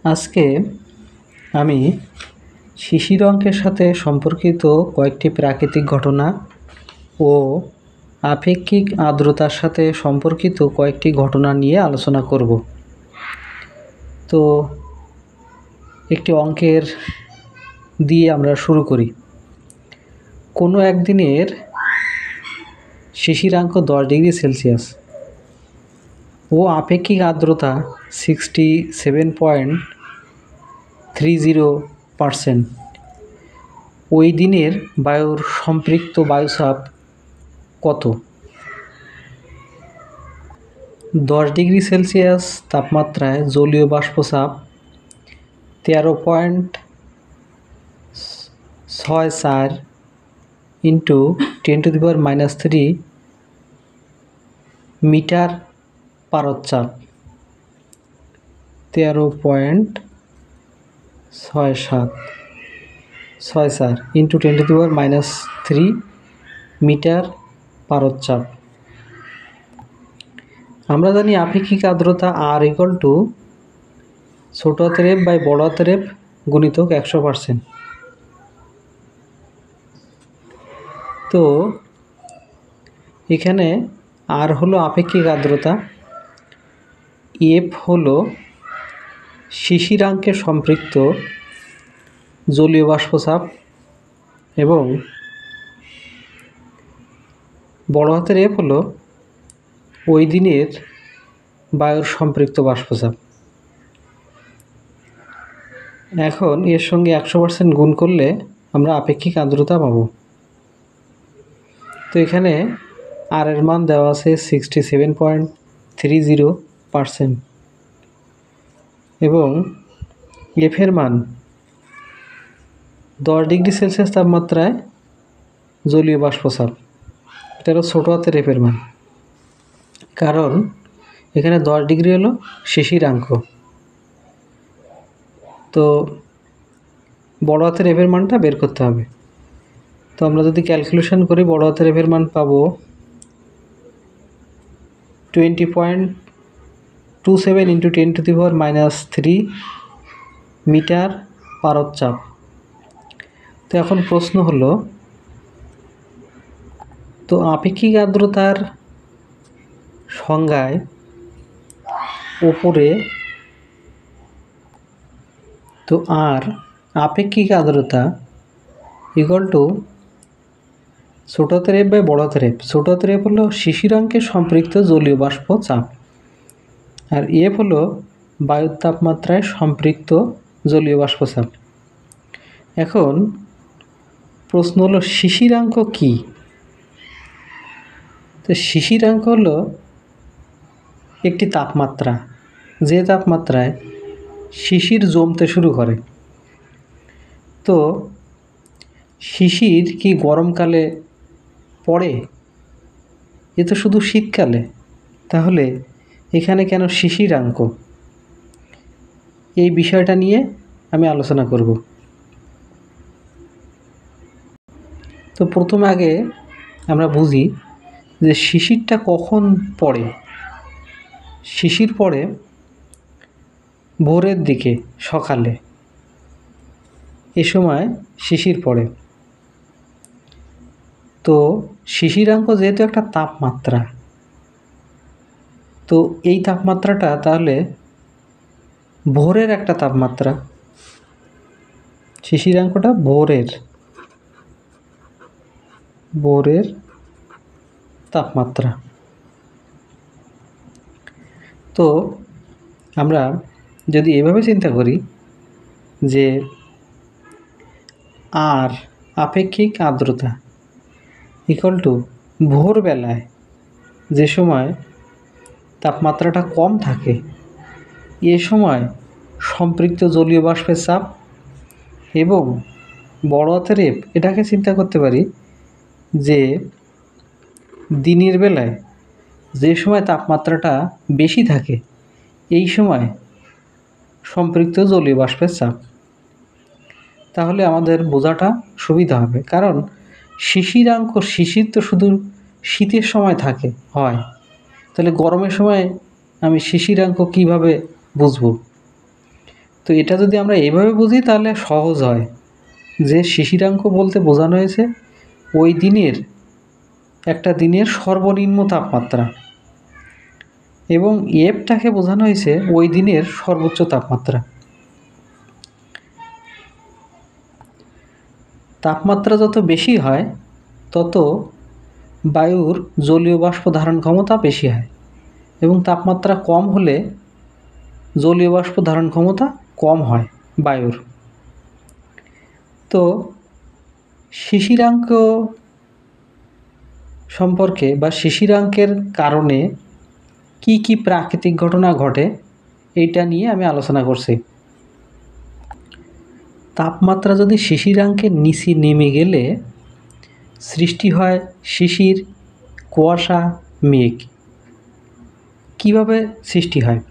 আজকে আমি শিশির অঙ্কের সাথে সম্পর্কিত কয়েকটি প্রাকৃতিক ঘটনা ও আপেক্ষিক আর্দ্রতার সাথে সম্পর্কিত কয়েকটি ঘটনা নিয়ে আলোচনা করব। তো একটি অঙ্কের দিয়ে আমরা শুরু করি। কোনো একদিনের শিশিরাঙ্ক 10 ডিগ্রি সেলসিয়াস ও আপেক্ষিক আর্দ্রতা 67.30%। ওই দিনের বায়ুর সম্পৃক্ত বায়ুচাপ কত? 10 ডিগ্রি সেলসিয়াস তাপমাত্রায় জলীয় বাষ্পচাপ 13.64 ইন্টু 10⁻³ মিটার পারদ-চাপ। 13.64 ইন্টু 10⁻³ মিটার পারদ-চাপ। আমরা জানি আপেক্ষিক আর্দ্রতা R = ছোট হাতের F বাই বড় হাতের F গুণিতক 100%। তো এখানে R হলো আপেক্ষিক আর্দ্রতা, F হলো শিশিরাঙ্কে সম্পৃক্ত জলীয় বাষ্পচাপ এবং বড় হাতের F হলো ওই দিনের বায়ুর সম্পৃক্ত বাষ্পচাপ। এখন এর সঙ্গে 100% গুণ করলে আমরা আপেক্ষিক আর্দ্রতা পাবো। তো এখানে R এর মান দেওয়া আছে 67.30% এবং F এর মান 10 ডিগ্রি সেলসিয়াস তাপমাত্রায় জলীয় বাষ্পচাপ। এটা হলো ছোট হাতের F এর মান, কারণ এখানে 10 ডিগ্রি হলো শিশিরাঙ্ক। তো বড় হাতের F এর মানটা বের করতে হবে। তো আমরা যদি ক্যালকুলেশন করি, বড় হাতের F এর মান পাবো 20.27 ইন্টু 10⁻³ মিটার পারদ-চাপ। তো এখন প্রশ্ন হলো, তো আপেক্ষিক আর্দ্রতার সংজ্ঞায় ওপরে তো আর আপেক্ষিক আর্দ্রতা = ছোট হাতের F বাই বড় হাতের F। ছোট হাতের F হলো শিশিরাঙ্কে সম্পৃক্ত জলীয় বাষ্প চাপ, আর F হলো বায়ুর তাপমাত্রায় সম্পৃক্ত জলীয় বাষ্প চাপ। এখন প্রশ্ন হলো, শিশিরাঙ্ক কি? তো শিশিরাঙ্ক হলো একটি তাপমাত্রা, যে তাপমাত্রায় শিশির জমতে শুরু করে। তো শিশির কি গরমকালে পড়ে? এ তো শুধু শীতকালে। তাহলে এখানে কেন শিশিরাঙ্ক? এই বিষয়টা নিয়ে আমি আলোচনা করব। তো প্রথমে আগে আমরা বুঝি যে শিশিরটা কখন পড়ে। শিশির পড়ে ভোরের দিকে, সকালে, এ সময় শিশির পড়ে। তো শিশিরাঙ্ক যেহেতু একটা তাপমাত্রা, তো এই তাপমাত্রাটা তাহলে ভোরের একটা তাপমাত্রা। শিশিরাঙ্কটা ভোরের তাপমাত্রা। তো আমরা যদি এভাবে চিন্তা করি যে আর আপেক্ষিক আর্দ্রতা = ভোরবেলায় যে সময় তাপমাত্রাটা কম থাকে, এ সময় সম্পৃক্ত জলীয় বাষ্পের চাপ এবং বড় হাতের F, এটাকে চিন্তা করতে পারি যে দিনের বেলায় যে সময় তাপমাত্রাটা বেশি থাকে, এই সময় সম্পৃক্ত জলীয় বাষ্পের চাপ। তাহলে আমাদের বোঝাটা সুবিধা হবে, কারণ শিশির তো শুধু শীতের সময় হয়। তাহলে গরমের সময় আমি শিশিরাঙ্ক কিভাবে বুঝব? তো এটা যদি আমরা এইভাবে বুঝি তাহলে সহজ হয় যে শিশিরাঙ্ক বলতে বোঝানো হয়েছে ওই দিনের একটা দিনের সর্বনিম্ন তাপমাত্রা, এবং এফটাকে বোঝানো হয়েছে ওই দিনের সর্বোচ্চ তাপমাত্রা। তাপমাত্রা যত বেশি হয় তত বায়ুর জলীয় বাষ্প ধারণ ক্ষমতা বেশি হয়, এবং তাপমাত্রা কম হলে জলীয় বাষ্প ধারণ ক্ষমতা কম হয় বায়ুর। তো শিশিরাঙ্ক সম্পর্কে বা শিশিরাঙ্কের কারণে কি কি প্রাকৃতিক ঘটনা ঘটে এইটা নিয়ে আমি আলোচনা করছি। তাপমাত্রা যদি শিশিরাঙ্কের নিচে নেমে গেলে সৃষ্টি হয় শিশির, কুয়াশা, মেঘ। কিভাবে সৃষ্টি হয়?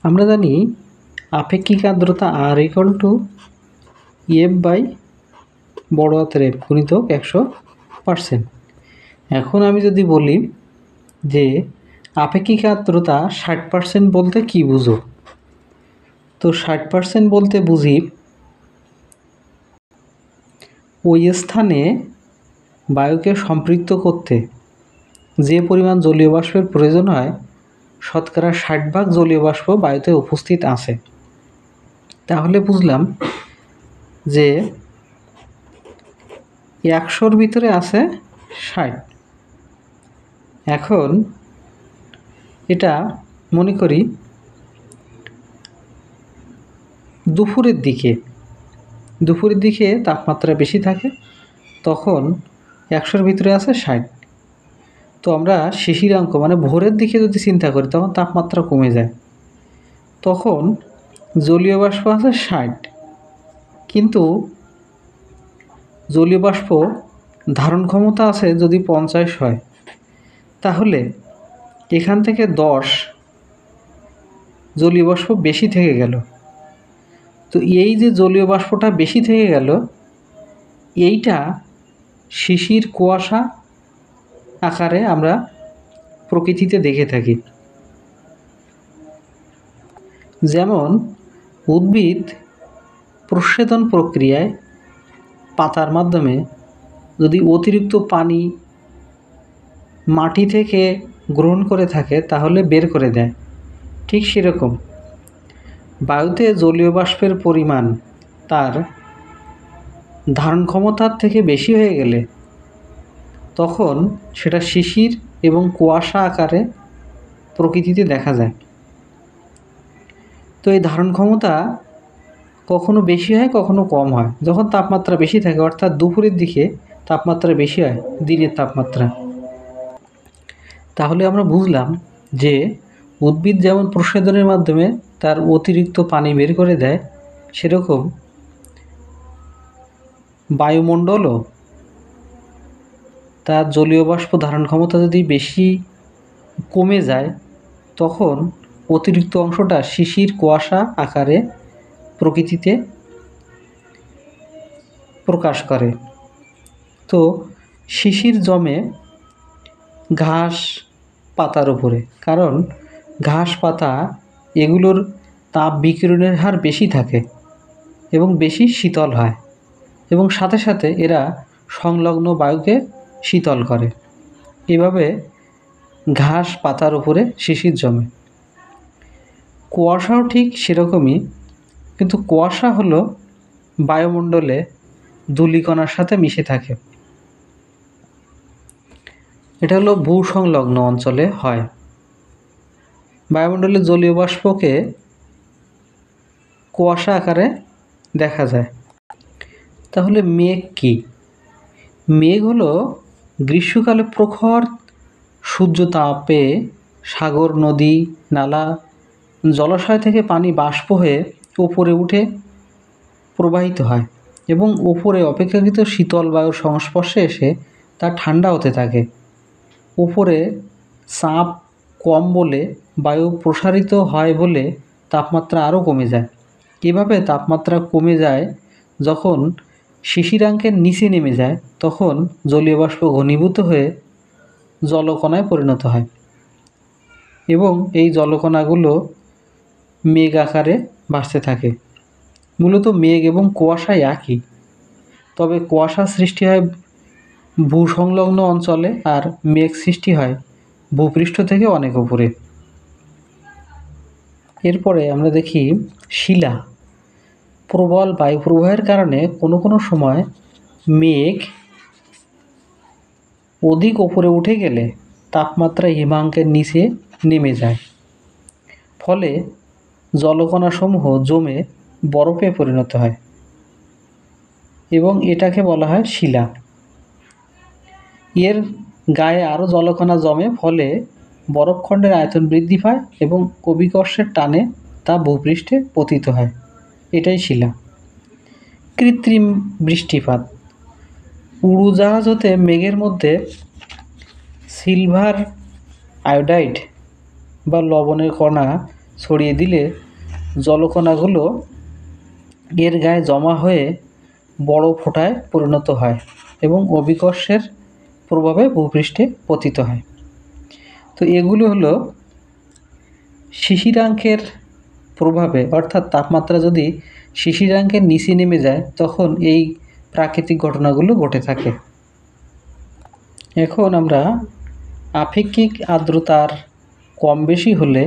আমরা জানি আপেক্ষিক আর্দ্রতা আর ইকুয়াল টু এফ বাই বড় হাতের এফ গুণিতক 100%। এখন আমি যদি বলি যে আপেক্ষিক আর্দ্রতা 60% বলতে কি বুঝো, তো 60% বলতে বুঝি ওই স্থানে বায়ুকে সম্পৃক্ত করতে যে পরিমাণ জলীয় বাষ্পের প্রয়োজন হয় শতকরা 60% জলীয় বাষ্প বায়ুতে উপস্থিত আছে। তাহলে বুঝলাম যে 100-র ভিতরে আছে 60। এখন এটা মনে করি দুপুরের দিকে তাপমাত্রা বেশি থাকে, তখন 100-র ভিতরে আছে 60। তো আমরা শিশিরাঙ্ক মানে ভোরের দিকে যদি চিন্তা করি তখন তাপমাত্রা কমে যায়, তখন জলীয় বাষ্প আছে 60, কিন্তু জলীয় বাষ্প ধারণ ক্ষমতা আছে যদি 50 হয়, তাহলে এখান থেকে 10 জলীয় বাষ্প বেশি থেকে গেল। তো এই যে জলীয় বাষ্পটা বেশি থেকে গেল, এইটা শিশির, কুয়াশা আকারে আমরা প্রকৃতিতে দেখে থাকি। যেমন উদ্ভিদ প্রস্বেদন প্রক্রিয়ায় পাতার মাধ্যমে যদি অতিরিক্ত পানি মাটি থেকে গ্রহণ করে থাকে তাহলে বের করে দেয়, ঠিক সেরকম বায়ুতে জলীয় বাষ্পের পরিমাণ তার ধারণ ক্ষমতার থেকে বেশি হয়ে গেলে তখন সেটা শিশির এবং কুয়াশা আকারে প্রকৃতিতে দেখা যায়। তো এই ধারণ ক্ষমতা কখনো বেশি হয় কখনো কম হয় যখন তাপমাত্রা বেশি থাকে, অর্থাৎ দুপুরের দিকে তাপমাত্রা বেশি হয় দিনের তাপমাত্রা। তাহলে আমরা বুঝলাম যে উদ্ভিদ যেমন প্রস্বেদনের মাধ্যমে তার অতিরিক্ত পানি বের করে দেয়, সেরকম বায়ুমণ্ডলও তার জলীয় বাষ্প ধারণ ক্ষমতা যদি বেশি কমে যায় তখন অতিরিক্ত অংশটা শিশির, কুয়াশা আকারে প্রকৃতিতে প্রকাশ করে। তো শিশির জমে ঘাস পাতার উপরে, কারণ ঘাস পাতা এগুলোর তাপ বিকিরণের হার বেশি থাকে এবং বেশি শীতল হয়, এবং সাথে সাথে এরা সংলগ্ন বায়ুকে শীতল করে। এভাবে ঘাস পাতার উপরে শিশির জমে। কুয়াশাও ঠিক সেরকমই, কিন্তু কুয়াশা হলো বায়ুমণ্ডলে ধূলিকণার সাথে মিশে থাকে। এটা হলো ভূসংলগ্ন অঞ্চলে হয়। বায়ুমণ্ডলে জলীয় বাষ্পকে কুয়াশা আকারে দেখা যায়। তাহলে মেঘ কি? মেঘ হলো গ্রীষ্মকালে প্রখর সূর্যতাপে সাগর, নদী, নালা, জলাশয় থেকে পানি বাষ্প হয়ে উপরে উঠে প্রবাহিত হয় এবং উপরে অপেক্ষাকৃত শীতল বায়ুর সংস্পর্শে এসে তা ঠান্ডা হতে থাকে। উপরে চাপ কম বলে বায়ু প্রসারিত হয় বলে তাপমাত্রা আরও কমে যায়। এভাবে তাপমাত্রা কমে যায় যখন শিশিরাঙ্কের নিচে নেমে যায়, তখন জলীয় বাষ্প ঘনীভূত হয়ে জলকণায় পরিণত হয় এবং এই জলকণাগুলো মেঘ আকারে ভাসতে থাকে। মূলত মেঘ এবং কুয়াশা একই, তবে কুয়াশা সৃষ্টি হয় ভূসংলগ্ন অঞ্চলে আর মেঘ সৃষ্টি হয় ভূপৃষ্ঠ থেকে অনেক উপরে। এরপরে আমরা দেখি শিলা। প্রবল বায়ুপ্রবাহের কারণে কোনো কোনো সময় মেঘ অধিক ওপরে উঠে গেলে তাপমাত্রা হিমাঙ্কের নিচে নেমে যায়, ফলে জলকণাসমূহ জমে বরফে পরিণত হয় এবং এটাকে বলা হয় শিলা। এর গায়ে আরও জলকণা জমে, ফলে বরফখণ্ডের আয়তন বৃদ্ধি পায় এবং অভিকর্ষের টানে তা ভূপৃষ্ঠে পতিত হয়। এটাই শিলা। কৃত্রিম বৃষ্টিপাত। উড়োজাহাজ হতে মেঘের মধ্যে সিলভার আয়োডাইড বা লবণের কণা ছড়িয়ে দিলে জলকণাগুলো এর গায়ে জমা হয়ে বড় ফোঁটায় পরিণত হয় এবং অভিকর্ষের প্রভাবে ভূপৃষ্ঠে পতিত হয়। তো এগুলো হলো শিশিরাঙ্কের প্রভাবে, অর্থাৎ তাপমাত্রা যদি শিশিরাঙ্কের নিচে নেমে যায় তখন এই প্রাকৃতিক ঘটনাগুলো ঘটে থাকে। এখন আমরা আপেক্ষিক আর্দ্রতার কম বেশি হলে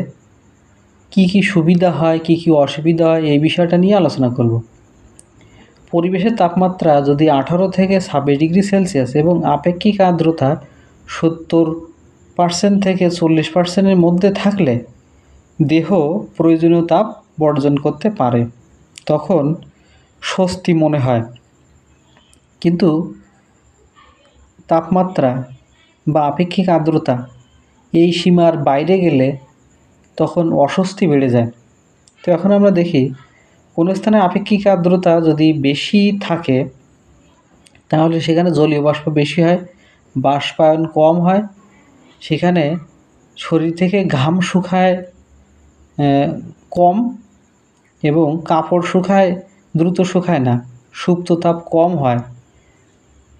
কি কি সুবিধা হয়, কি কি অসুবিধা হয়, এই বিষয়টা নিয়ে আলোচনা করব। পরিবেশের তাপমাত্রা যদি 18 থেকে 26 ডিগ্রি সেলসিয়াস এবং আপেক্ষিক আর্দ্রতা 70% থেকে 40%-এর মধ্যে থাকলে দেহ প্রয়োজনীয় তাপ বর্জন করতে পারে, তখন স্বস্তি মনে হয়। কিন্তু তাপমাত্রা বা আপেক্ষিক আর্দ্রতা এই সীমার বাইরে গেলে তখন অস্বস্তি বেড়ে যায়। তো এখন আমরা দেখি কোনো স্থানে আপেক্ষিক আর্দ্রতা যদি বেশি থাকে তাহলে সেখানে জলীয় বাষ্প বেশি হয়, বাষ্পায়ন কম হয়, সেখানে শরীর থেকে ঘাম শুকায় কম এবং কাপড় শুকায় দ্রুত শুকায় না, সুপ্ত তাপ কম হয়,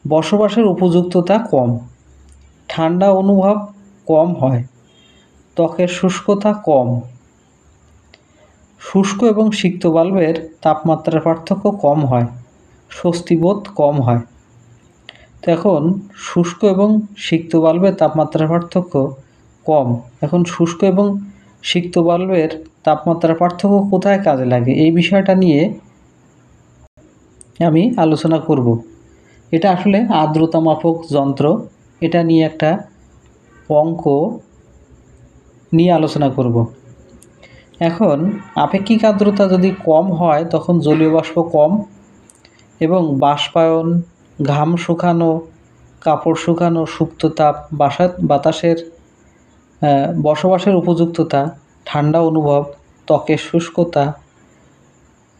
বসবাসের উপযুক্ততা কম, ঠান্ডা অনুভব কম হয়, ত্বকের শুষ্কতা কম, শুষ্ক এবং সিক্ত বাল্বের তাপমাত্রার পার্থক্য কম হয়, স্বস্তিবোধ কম হয়। তো এখন শুষ্ক এবং সিক্ত বাল্বের তাপমাত্রার পার্থক্য কম। এখন শুষ্ক এবং সিক্ত বাল্বের তাপমাত্রার পার্থক্য কোথায় কাজে লাগে, এই বিষয়টা নিয়ে আমি আলোচনা করব। এটা আসলে আর্দ্রতা মাপক যন্ত্র, এটা নিয়ে একটা অঙ্ক নিয়ে আলোচনা করব। এখন আপেক্ষিক আর্দ্রতা যদি কম হয় তখন জলীয় বাষ্প কম এবং বাষ্পায়ন, ঘাম শুকানো, কাপড় শুকানো, সুপ্ত তাপ, বাতাসের বসবাসের উপযুক্ততা, ঠান্ডা অনুভব, ত্বকের শুষ্কতা,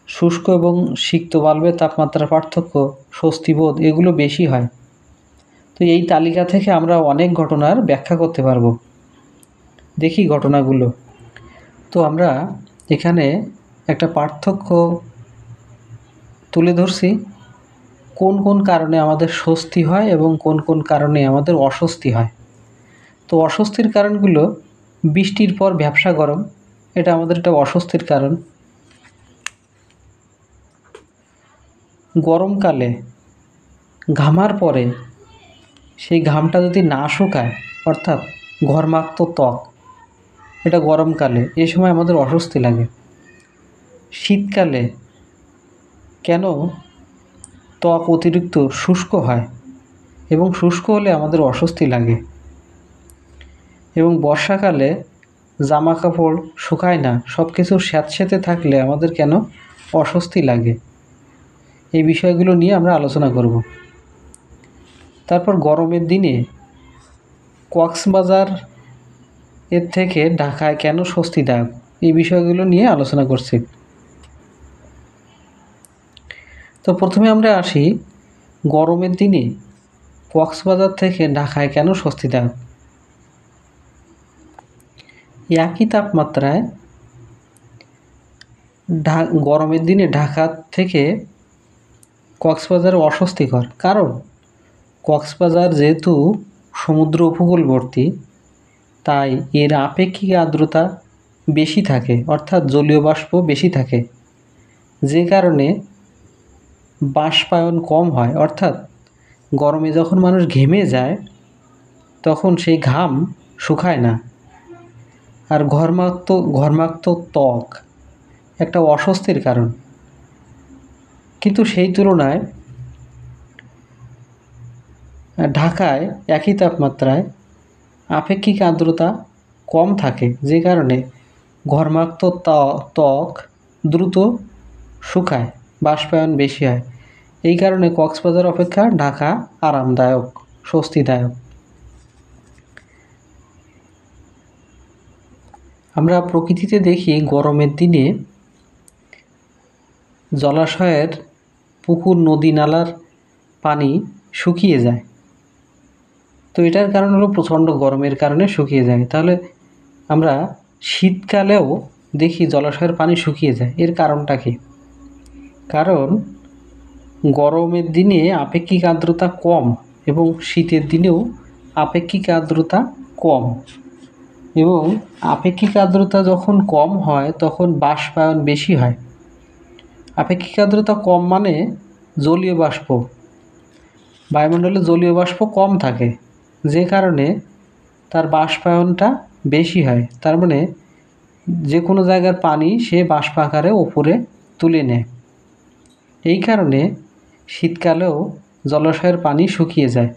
শুষ্ক এবং সিক্ত বাল্বের তাপমাত্রার পার্থক্য, স্বস্তিবোধ, এগুলো বেশি হয়। তো এই তালিকা থেকে আমরা অনেক ঘটনার ব্যাখ্যা করতে পারবো। দেখি ঘটনাগুলো। তো আমরা এখানে একটা পার্থক্য তুলে ধরছি, কোন কোন কারণে আমাদের স্বস্তি হয় এবং কোন কোন কারণে আমাদের অস্বস্তি হয়। তো অস্বস্তির কারণগুলো, বৃষ্টির পর ভ্যাপসা গরম, এটা আমাদের একটা অস্বস্তির কারণ। গরমকালে ঘামার পরে সেই ঘামটা যদি না শুকায়, অর্থাৎ ঘর্মাক্ত ত্বক, এটা গরমকালে, এই সময় আমাদের অস্বস্তি লাগে। শীতকালে কেন ত্বক অতিরিক্ত শুষ্ক হয় এবং শুষ্ক হলে আমাদের অস্বস্তি লাগে। এবং বর্ষাকালে জামা কাপড় শুকায় না, সব কিছু স্যাঁতসেঁতে থাকলে আমাদের কেন অস্বস্তি লাগে, এই বিষয়গুলো নিয়ে আমরা আলোচনা করব। তারপর গরমের দিনে কক্সবাজার এর থেকে ঢাকায় কেন স্বস্তিদায়ক, এই বিষয়গুলো নিয়ে আলোচনা করছি। তো প্রথমে আমরা আসি গরমের দিনে কক্সবাজার থেকে ঢাকায় কেন স্বস্তিদায়ক। একই তাপমাত্রায় গরমের দিনে ঢাকা থেকে কক্সবাজার অস্বস্তিকর, কারণ কক্সবাজার যেহেতু সমুদ্র উপকূলবর্তী, তাই এর আপেক্ষিক আর্দ্রতা বেশি থাকে, অর্থাৎ জলীয় বাষ্প বেশি থাকে, যে কারণে বাষ্পায়ন কম হয়। অর্থাৎ গরমে যখন মানুষ ঘেমে যায় তখন সেই ঘাম শুকায় না। আর ঘর্মাক্ত ত্বক একটা অস্বস্তির কারণ, কিন্তু সেই তুলনায় ঢাকায় একই তাপমাত্রায় আপেক্ষিক আর্দ্রতা কম থাকে, যে কারণে ঘর্মাক্ত ত্বক দ্রুত শুকায়, বাষ্পায়ন বেশি হয়। এই কারণে কক্সবাজার অপেক্ষা ঢাকা আরামদায়ক, স্বস্তিদায়ক। আমরা প্রকৃতিতে দেখি গরমের দিনে জলাশয়ের, পুকুর, নদী নালার পানি শুকিয়ে যায়। তো এটার কারণ হলো প্রচণ্ড গরমের কারণে শুকিয়ে যায়। তাহলে আমরা শীতকালেও দেখি জলাশয়ের পানি শুকিয়ে যায়, এর কারণটা কি? কারণ গরমের দিনে আপেক্ষিক আর্দ্রতা কম এবং শীতের দিনেও আপেক্ষিক আর্দ্রতা কম, এবং আপেক্ষিক আর্দ্রতা যখন কম হয় তখন বাষ্পায়ন বেশি হয়। আপেক্ষিক আর্দ্রতা কম মানে জলীয় বাষ্প, বায়ুমণ্ডলে জলীয় বাষ্প কম থাকে, যে কারণে তার বাষ্পায়নটা বেশি হয়। তার মানে যে কোনো জায়গার পানি সে বাষ্প আকারে ওপরে তুলে নেয়। এই কারণে শীতকালেও জলাশয়ের পানি শুকিয়ে যায়।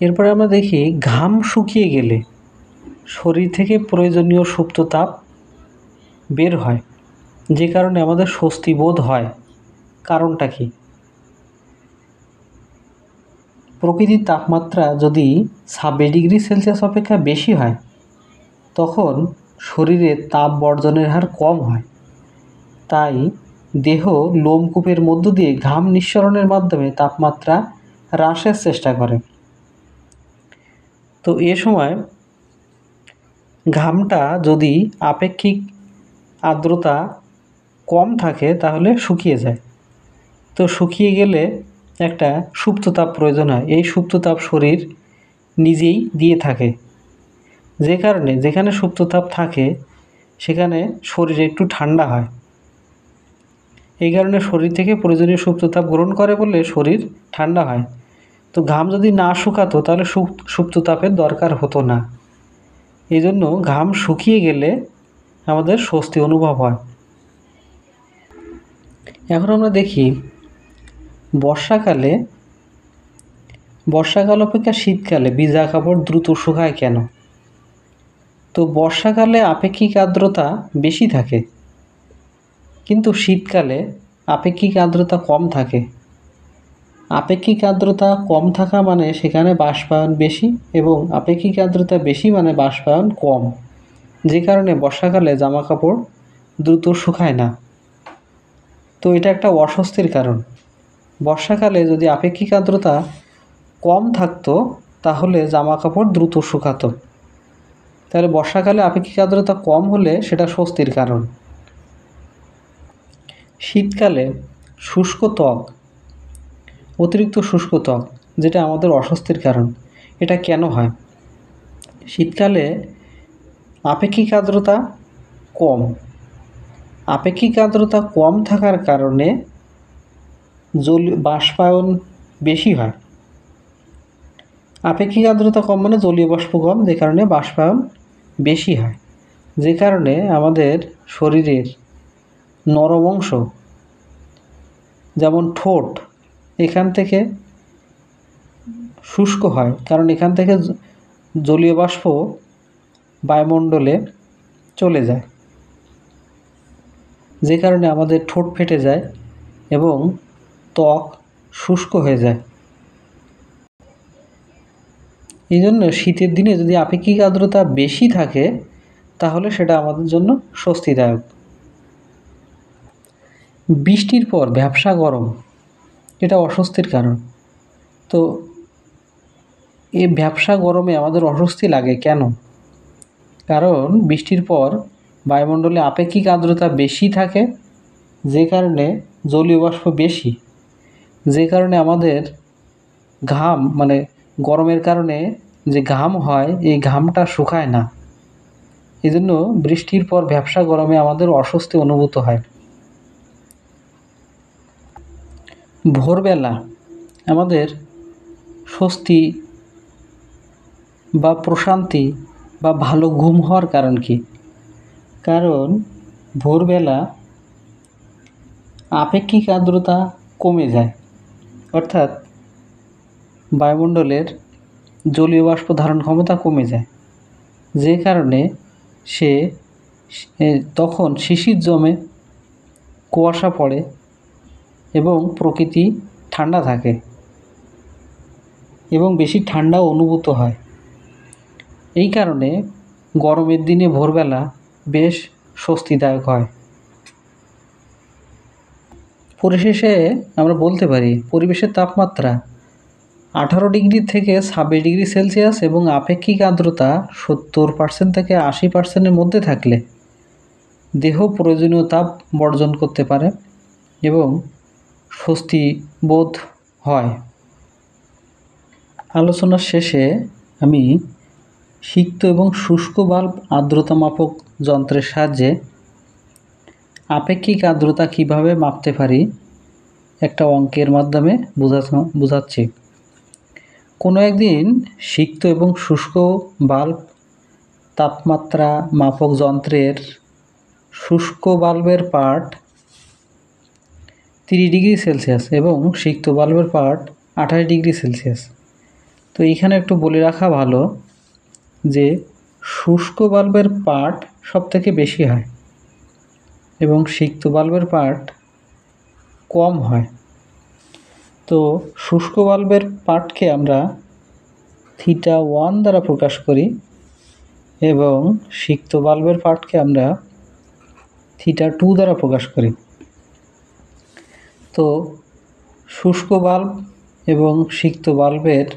এরপরে আমরা দেখি ঘাম শুকিয়ে গেলে শরীর থেকে প্রয়োজনীয় সুপ্ত তাপ বের হয়, যে কারণে আমাদের স্বস্তি বোধ হয়। কারণটা কি? প্রকৃতির তাপমাত্রা যদি 26 ডিগ্রি সেলসিয়াস অপেক্ষা বেশি হয় তখন শরীরে তাপ বর্জনের হার কম হয়। তাই দেহ লোমকূপের মধ্য দিয়ে ঘাম নিঃসরণের মাধ্যমে তাপমাত্রা হ্রাসের চেষ্টা করে। তো এ সময় ঘামটা যদি আপেক্ষিক আর্দ্রতা কম থাকে তাহলে শুকিয়ে যায়। তো শুকিয়ে গেলে একটা সুপ্ত তাপ প্রয়োজন হয়। এই সুপ্ত তাপ শরীর নিজেই দিয়ে থাকে, যে কারণে যেখানে সুপ্ত তাপ থাকে সেখানে শরীর একটু ঠান্ডা হয়। এই কারণে শরীর থেকে প্রয়োজনীয় সুপ্ত তাপ গ্রহণ করে বলে শরীর ঠান্ডা হয়। তো ঘাম যদি না শুকাতো তাহলে সুপ্ত তাপের দরকার হতো না। এই জন্য ঘাম শুকিয়ে গেলে আমাদের স্বস্তি অনুভব হয়। এখন আমরা দেখি বর্ষাকাল অপেক্ষা শীতকালে ভিজা কাপড় দ্রুত শুকায় কেন? তো বর্ষাকালে আপেক্ষিক আর্দ্রতা বেশি থাকে, কিন্তু শীতকালে আপেক্ষিক আর্দ্রতা কম থাকে। আপেক্ষিক আর্দ্রতা কম থাকা মানে সেখানে বাষ্পায়ন বেশি, এবং আপেক্ষিক আর্দ্রতা বেশি মানে বাষ্পায়ন কম, যে কারণে বর্ষাকালে জামা কাপড় দ্রুত শুকায় না। তো এটা একটা অস্বস্তির কারণ। বর্ষাকালে যদি আপেক্ষিক আর্দ্রতা কম থাকতো তাহলে জামা কাপড় দ্রুত শুকাতো। তাহলে বর্ষাকালে আপেক্ষিক আর্দ্রতা কম হলে সেটা স্বস্তির কারণ। শীতকালে অতিরিক্ত শুষ্ক ত্বক, যেটা আমাদের অস্বস্তির কারণ, এটা কেন হয়? শীতকালে আপেক্ষিক আর্দ্রতা কম থাকার কারণে বাষ্পায়ন বেশি হয়। আপেক্ষিক আর্দ্রতা কম মানে জলীয় বাষ্প কম, যে কারণে বাষ্পায়ন বেশি হয়, যে কারণে আমাদের শরীরের নরম অংশ যেমন ঠোঁট এখান থেকে শুষ্ক হয়, কারণ এখান থেকে জলীয় বাষ্প বায়ুমণ্ডলে চলে যায়, যে কারণে আমাদের ঠোঁট ফেটে যায় এবং ত্বক শুষ্ক হয়ে যায়। এই জন্য শীতের দিনে যদি আপেক্ষিক আর্দ্রতা বেশি থাকে তাহলে সেটা আমাদের জন্য স্বস্তিদায়ক। বৃষ্টির পর ভ্যাপসা গরম, এটা অস্বস্তির কারণ। তো এই ভ্যাপসা গরমে আমাদের অস্বস্তি লাগে কেন? কারণ বৃষ্টির পর বায়ুমণ্ডলে আপেক্ষিক আর্দ্রতা বেশি থাকে, যে কারণে জলীয় বাষ্প বেশি, যে কারণে আমাদের ঘাম মানে গরমের কারণে যে ঘাম হয় এই ঘামটা শুকায় না। এজন্য বৃষ্টির পর ভ্যাপসা গরমে আমাদের অস্বস্তি অনুভূত হয়। ভোরবেলা আমাদের স্বস্তি বা প্রশান্তি বা ভালো ঘুম হওয়ার কারণ কি? কারণ ভোরবেলা আপেক্ষিক আর্দ্রতা কমে যায়, অর্থাৎ বায়ুমণ্ডলের জলীয় বাষ্প ধারণ ক্ষমতা কমে যায়, যে কারণে তখন শিশির জমে, কুয়াশা পড়ে এবং প্রকৃতি ঠান্ডা থাকে এবং বেশি ঠান্ডাও অনুভূত হয়। এই কারণে গরমের দিনে ভোরবেলা বেশ স্বস্তিদায়ক হয়। পরিশেষে আমরা বলতে পারি পরিবেশের তাপমাত্রা 18 ডিগ্রি থেকে 26 ডিগ্রি সেলসিয়াস এবং আপেক্ষিক আর্দ্রতা 70% থেকে 80%-এর মধ্যে থাকলে দেহ প্রয়োজনীয় তাপ বর্জন করতে পারে এবং স্বস্তি বোধ হয়। আলোচনার শেষে আমি সিক্ত এবং শুষ্ক বাল্ব আর্দ্রতা মাপক যন্ত্রের সাহায্যে আপেক্ষিক আর্দ্রতা কিভাবে মাপতে পারি একটা অঙ্কের মাধ্যমে বোঝাচ্ছি। কোনো একদিন সিক্ত এবং শুষ্ক বাল্ব তাপমাত্রা মাপক যন্ত্রের শুষ্ক বাল্বের পাঠ 30 ডিগ্রি সেলসিয়াস এবং সিক্ত বাল্বের পাঠ 28 ডিগ্রি সেলসিয়াস। তো এইখানে একটু বলে রাখা ভালো যে শুষ্ক বাল্বের পাঠ সবথেকে বেশি হয় এবং সিক্ত বাল্বের পাঠ কম হয়। তো শুষ্ক বাল্বের পাঠকে আমরা θ1 দ্বারা প্রকাশ করি এবং সিক্ত বাল্বের পাঠকে আমরা θ2 দ্বারা প্রকাশ করি। তো শুষ্ক বাল্ব এবং সিক্ত বাল্বের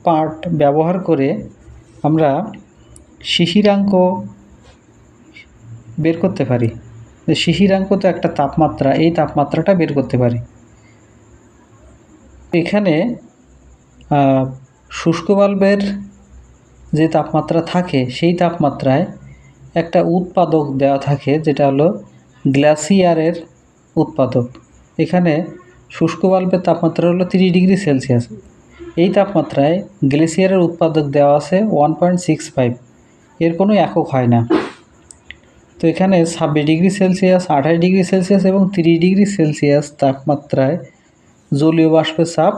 পাঠ ব্যবহার করে আমরা শিশিরাঙ্ক বের করতে পারি। শিশিরাঙ্ক তো একটা তাপমাত্রা, এই তাপমাত্রাটা বের করতে পারি। এখানে শুষ্ক বাল্বের যে তাপমাত্রা থাকে সেই তাপমাত্রায় একটা উৎপাদক দেওয়া থাকে, যেটা হলো গ্লাসিয়ারের উৎপাদক। এখানে শুষ্ক বাল্বের তাপমাত্রা হলো 30 ডিগ্রি সেলসিয়াস। এই তাপমাত্রায় গ্লেসিয়ারের উৎপাদক দেওয়া আছে 1.65। এর কোনো একক হয় না। তো এখানে 26 ডিগ্রি সেলসিয়াস, 28 ডিগ্রি সেলসিয়াস এবং 30 ডিগ্রি সেলসিয়াস তাপমাত্রায় জলীয় বাষ্পের চাপ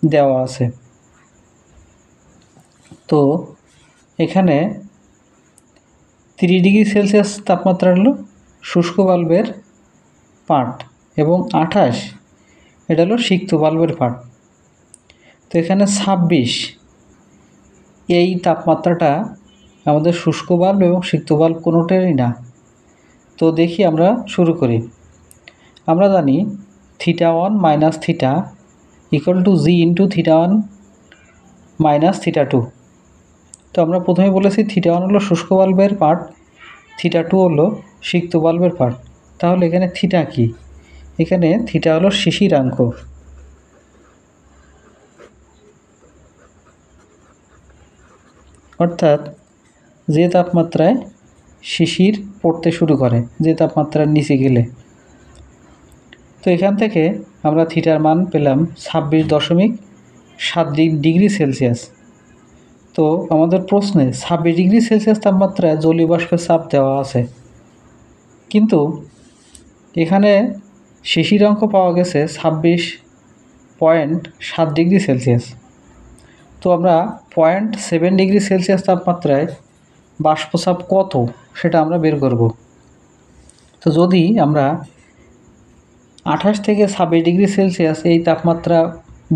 দেওয়া আছে। তো এখানে 30 ডিগ্রি সেলসিয়াস তাপমাত্রা হলো শুষ্ক বাল্বের পাঠ এবং 28 এটা হলো সিক্ত বাল্বের পাঠ। তো এখানে 26 এই তাপমাত্রাটা আমাদের শুষ্ক বাল্ব এবং সিক্ত বাল্ব কোনোটারই না। তো দেখি আমরা শুরু করি। আমরা জানি θ1 - θ = g × θ1 - θ2। তো আমরা প্রথমে বলেছি θ1 হলো শুষ্ক বাল্বের পাঠ, θ2 হলো সিক্ত বাল্বের পাঠ। তাহলে এখানে θ কি? এখানে θ হলো শিশিরাঙ্ক। অর্থাৎ যে তাপমাত্রায় শিশির পড়তে শুরু করে, যে তাপমাত্রার নিচে গেলে। তো এখান থেকে আমরা থিটার মান পেলাম 26.7 ডিগ্রি সেলসিয়াস। তো আমাদের প্রশ্নে 26 ডিগ্রি সেলসিয়াস তাপমাত্রায় জলীয় বাষ্পের চাপ দেওয়া আছে, কিন্তু এখানে শিশিরাঙ্ক পাওয়া গেছে 26.7 ডিগ্রি সেলসিয়াস। তো আমরা 0.7 ডিগ্রি সেলসিয়াস তাপমাত্রায় বাষ্পচাপ কত সেটা আমরা বের করব। তো যদি আমরা 28 থেকে 26 ডিগ্রি সেলসিয়াস এই তাপমাত্রা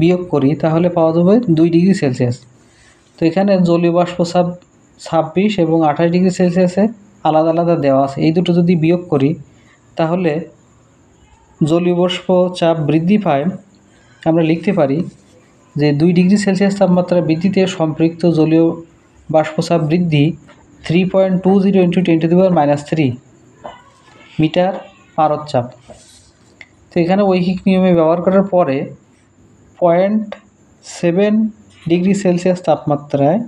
বিয়োগ করি তাহলে পাওয়া যাবে 2 ডিগ্রি সেলসিয়াস। তো এখানে জলীয় বাষ্পচাপ 26 এবং 28 ডিগ্রি সেলসিয়াসে আলাদা আলাদা দেওয়া আছে। এই দুটো যদি বিয়োগ করি তাহলে জলীয় বাষ্প চাপ বৃদ্ধি পায়। আমরা লিখতে পারি যে 2 ডিগ্রি সেলসিয়াস তাপমাত্রা বৃদ্ধিতে সম্পৃক্ত জলীয় বাষ্পচাপ বৃদ্ধি 3.20 × 10⁻³ মিটার পারদ-চাপ। তো এখানে ঐহিক নিয়মে ব্যবহার করার পরে 0.7 ডিগ্রি সেলসিয়াস তাপমাত্রায়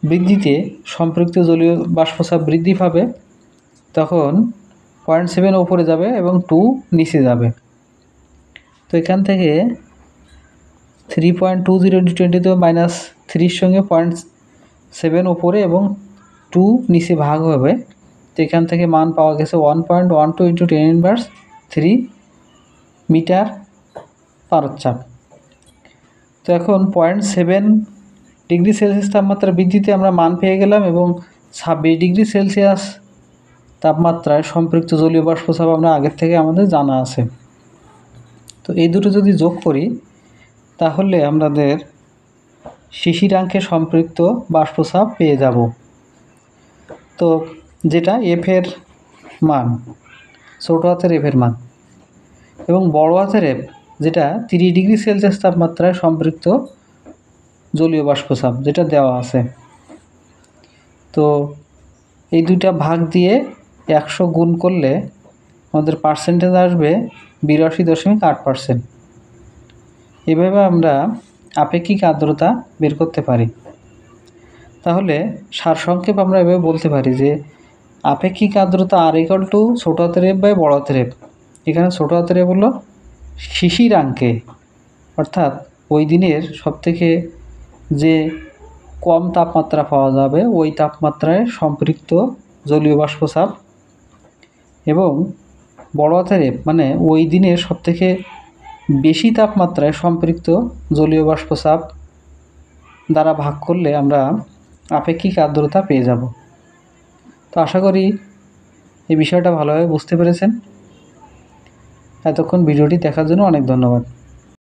বৃদ্ধিতে সম্পৃক্ত জলীয় বাষ্পচাপ বৃদ্ধি পাবে, তখন 0.7 ওপরে যাবে এবং 2 নিচে যাবে। তো এখান থেকে 3.20 × 10⁻³ সঙ্গে 0.7 ওপরে এবং 2 নিচে ভাগ হবে। তো এখান থেকে মান পাওয়া গেছে 1.12 × 10⁻³ মিটার পারদ-চাপ। তো এখন 0.7 ডিগ্রি সেলসিয়াস তাপমাত্রা বৃদ্ধিতে আমরা মান পেয়ে গেলাম এবং 26 ডিগ্রি সেলসিয়াস তাপমাত্রায় সম্পৃক্ত জলীয় বাষ্পচাপ আমরা আগের থেকে আমাদের জানা আছে। তো এই দুটো যদি যোগ করি তাহলে আমাদের শিশিরাঙ্কে সম্পৃক্ত বাষ্পচাপ পেয়ে যাব। তো যেটা এফ এর মান, ছোটো হাতের এফ এর মান, এবং বড় হাতের এফ যেটা 30 ডিগ্রি সেলসিয়াস তাপমাত্রায় সম্পৃক্ত জলীয় বাষ্পচাপ যেটা দেওয়া আছে। তো এই দুইটা ভাগ দিয়ে 100 গুণ করলে আমাদের পার্সেন্টেজ আসবে 82.8%। এভাবে আমরা আপেক্ষিক আর্দ্রতা বের করতে পারি। তাহলে সারসংক্ষেপ আমরা এভাবে বলতে পারি যে আপেক্ষিক আর্দ্রতা আর = ছোটো হাতের এফ বাই বড় হাতের এফ। এখানে ছোটো হাতের এফ হলো শিশিরাঙ্কে, অর্থাৎ ওই দিনের সবথেকে যে কম তাপমাত্রা পাওয়া যাবে ওই তাপমাত্রায় সম্পৃক্ত জলীয় বাষ্পচাপ, এবং বড় হাতের এফ মানে ওই দিনের সবথেকে বেশি তাপমাত্রায় সম্পৃক্ত জলীয় বাষ্পচাপ দ্বারা ভাগ করলে আমরা আপেক্ষিক আর্দ্রতা পেয়ে যাব। তো আশা করি এই বিষয়টা ভালোভাবে বুঝতে পেরেছেন। এতক্ষণ ভিডিওটি দেখার জন্য অনেক ধন্যবাদ।